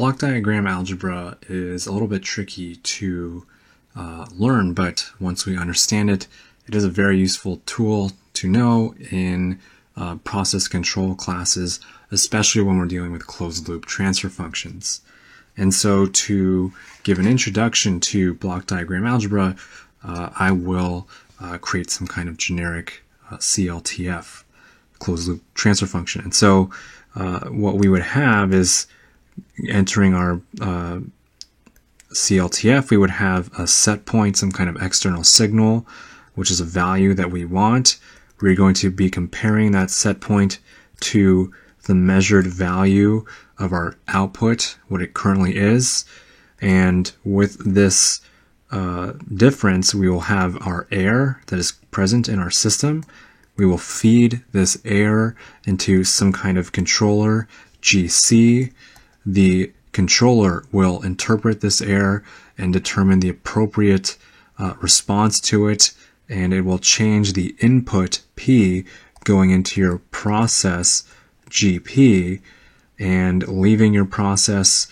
block diagram algebra is a little bit tricky to learn, but once we understand it, it is a very useful tool to know in process control classes, especially when we're dealing with closed loop transfer functions. And so to give an introduction to block diagram algebra, I will create some kind of generic CLTF, closed loop transfer function. And so what we would have is, entering our CLTF, we would have a set point, some kind of external signal, which is a value that we want. We're going to be comparing that set point to the measured value of our output, what it currently is. And with this difference, we will have our error that is present in our system. We will feed this error into some kind of controller, GC. The controller will interpret this error and determine the appropriate response to it, and it will change the input P going into your process GP, and leaving your process,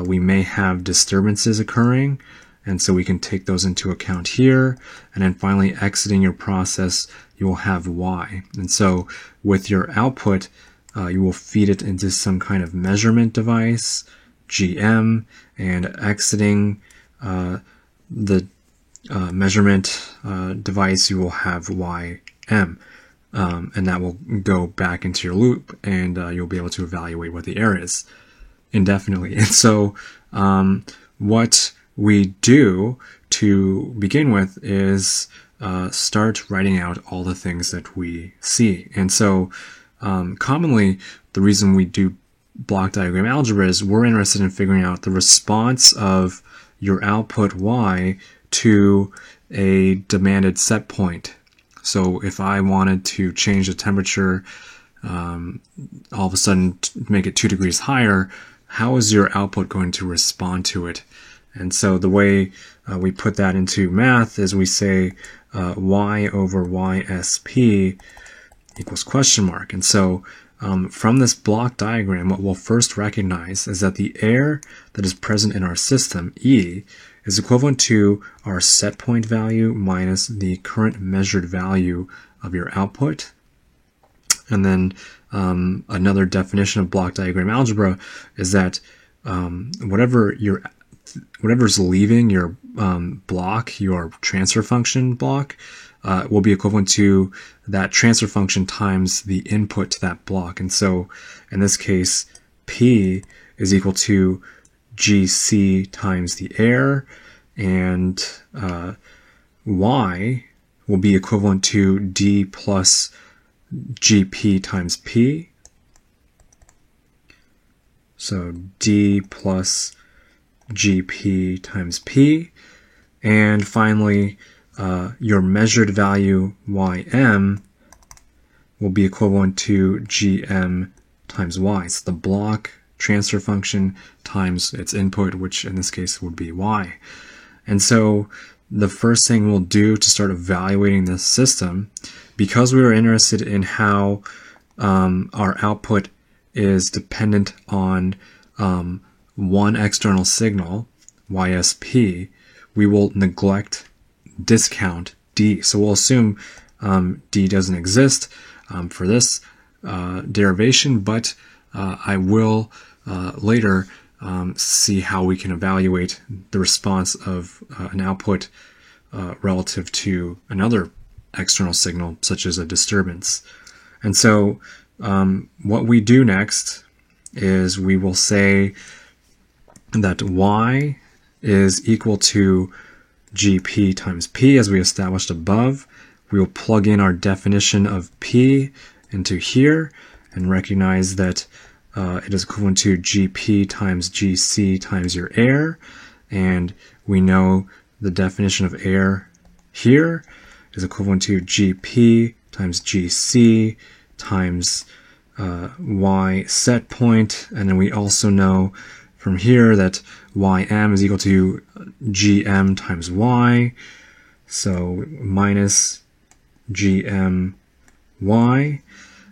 we may have disturbances occurring, and so we can take those into account here. And then finally exiting your process, you will have Y. And so with your output, you will feed it into some kind of measurement device, GM, and exiting the measurement device, you will have YM. And that will go back into your loop, and you'll be able to evaluate what the error is indefinitely. And so what we do to begin with is start writing out all the things that we see. And so commonly, the reason we do block diagram algebra is we're interested in figuring out the response of your output Y to a demanded set point. So if I wanted to change the temperature, all of a sudden make it 2 degrees higher, how is your output going to respond to it? And so the way we put that into math is we say Y over YSP equals question mark. And so from this block diagram, what we'll first recognize is that the error that is present in our system, E, is equivalent to our set point value minus the current measured value of your output. And then another definition of block diagram algebra is that whatever's leaving your block, your transfer function block, will be equivalent to that transfer function times the input to that block. And so in this case, P is equal to GC times the error, and Y will be equivalent to D plus GP times P. So D plus GP times P. And finally, your measured value YM will be equivalent to GM times Y. So the block transfer function times its input, which in this case would be Y. And so the first thing we'll do to start evaluating this system, because we were interested in how our output is dependent on one external signal, YSP, we will discount D. So we'll assume D doesn't exist for this derivation, but I will later see how we can evaluate the response of an output relative to another external signal, such as a disturbance. And so what we do next is we will say that Y is equal to GP times P, as we established above. We will plug in our definition of P into here and recognize that it is equivalent to GP times GC times your error. And we know the definition of error here is equivalent to GP times GC times Y set point. And then we also know from here that YM is equal to GM times Y. So minus GM Y.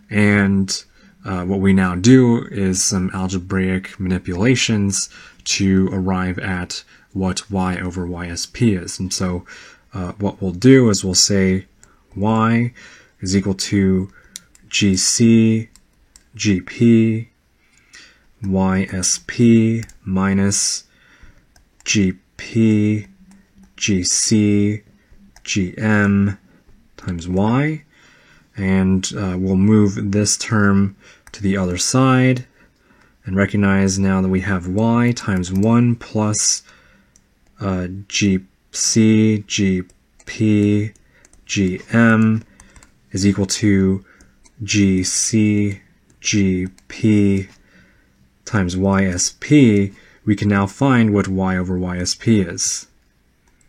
And what we now do is some algebraic manipulations to arrive at what y over ysp is. And so what we'll do is we'll say y is equal to gc gp ysp minus gp gc gm times y, and we'll move this term to the other side and recognize now that we have y times 1 plus gc gp gm is equal to gc gp times ysp. We can now find what y over ysp is.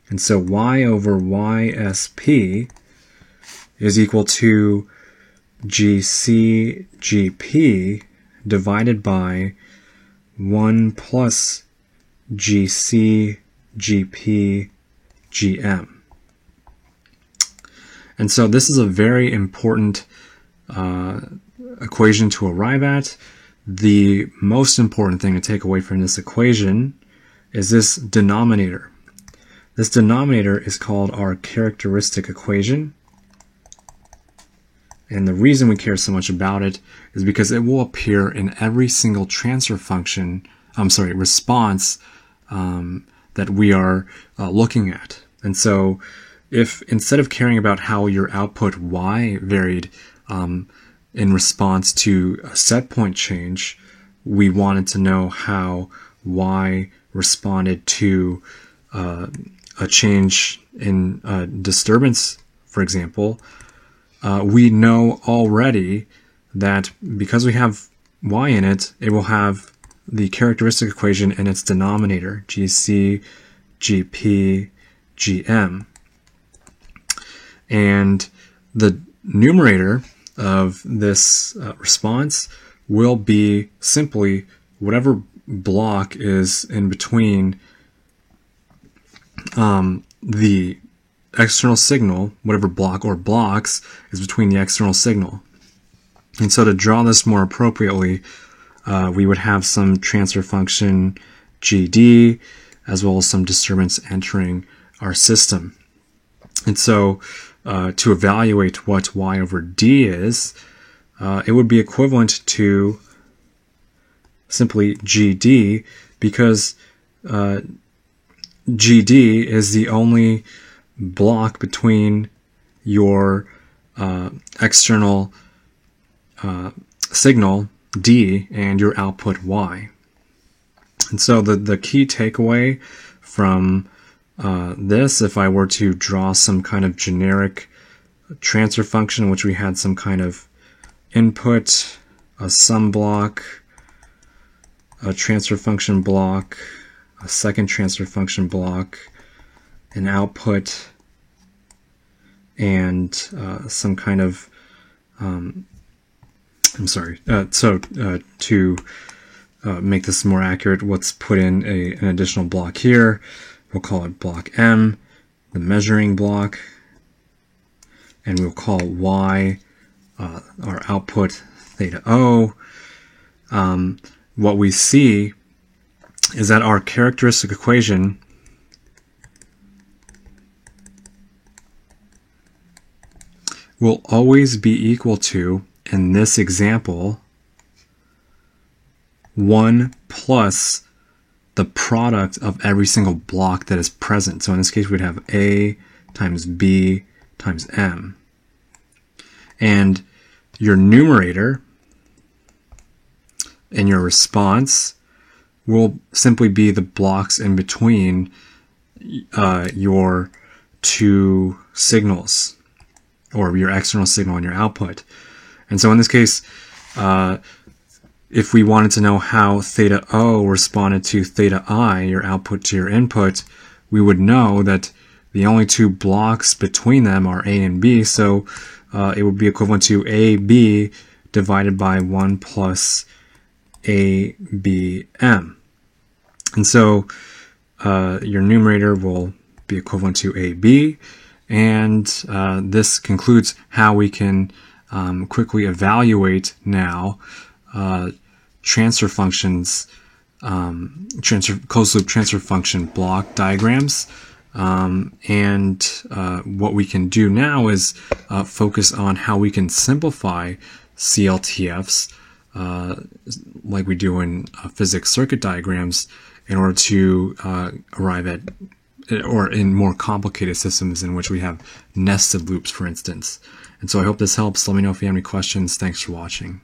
And so y over ysp is equal to gc gp divided by 1 plus gc gp gm. And so this is a very important equation to arrive at. The most important thing to take away from this equation is this denominator. This denominator is called our characteristic equation. And the reason we care so much about it is because it will appear in every single transfer function, response that we are looking at. And so if instead of caring about how your output y varied in response to a set point change, we wanted to know how y responded to a change in disturbance, for example, we know already that because we have y in it, it will have the characteristic equation in its denominator, gc, gp, gm. And the numerator of this response will be simply whatever block is in between the external signal, whatever block or blocks is between the external signal. And so to draw this more appropriately, we would have some transfer function GD as well as some disturbance entering our system. And so to evaluate what y over d is, it would be equivalent to simply GD, because GD is the only block between your external signal D and your output Y. And so the key takeaway from this, if I were to draw some kind of generic transfer function in which we had some kind of input, a sum block, a transfer function block, a second transfer function block, an output, and some kind of to make this more accurate, let's put in an additional block here. We'll call it block M, the measuring block, and we'll call Y our output theta O. What we see is that our characteristic equation will always be equal to, in this example, 1 plus the product of every single block that is present. So in this case, we'd have A times B times M. And your numerator in your response will simply be the blocks in between your two signals, or your external signal and your output. And so in this case, if we wanted to know how theta O responded to theta I, your output to your input, we would know that the only two blocks between them are A and B, so it would be equivalent to AB divided by 1 plus ABM. And so your numerator will be equivalent to AB, and this concludes how we can quickly evaluate now transfer functions, closed loop transfer function block diagrams. And what we can do now is focus on how we can simplify CLTFs like we do in physics circuit diagrams in order to arrive at, or in more complicated systems in which we have nested loops, for instance. And so I hope this helps. Let me know if you have any questions. Thanks for watching.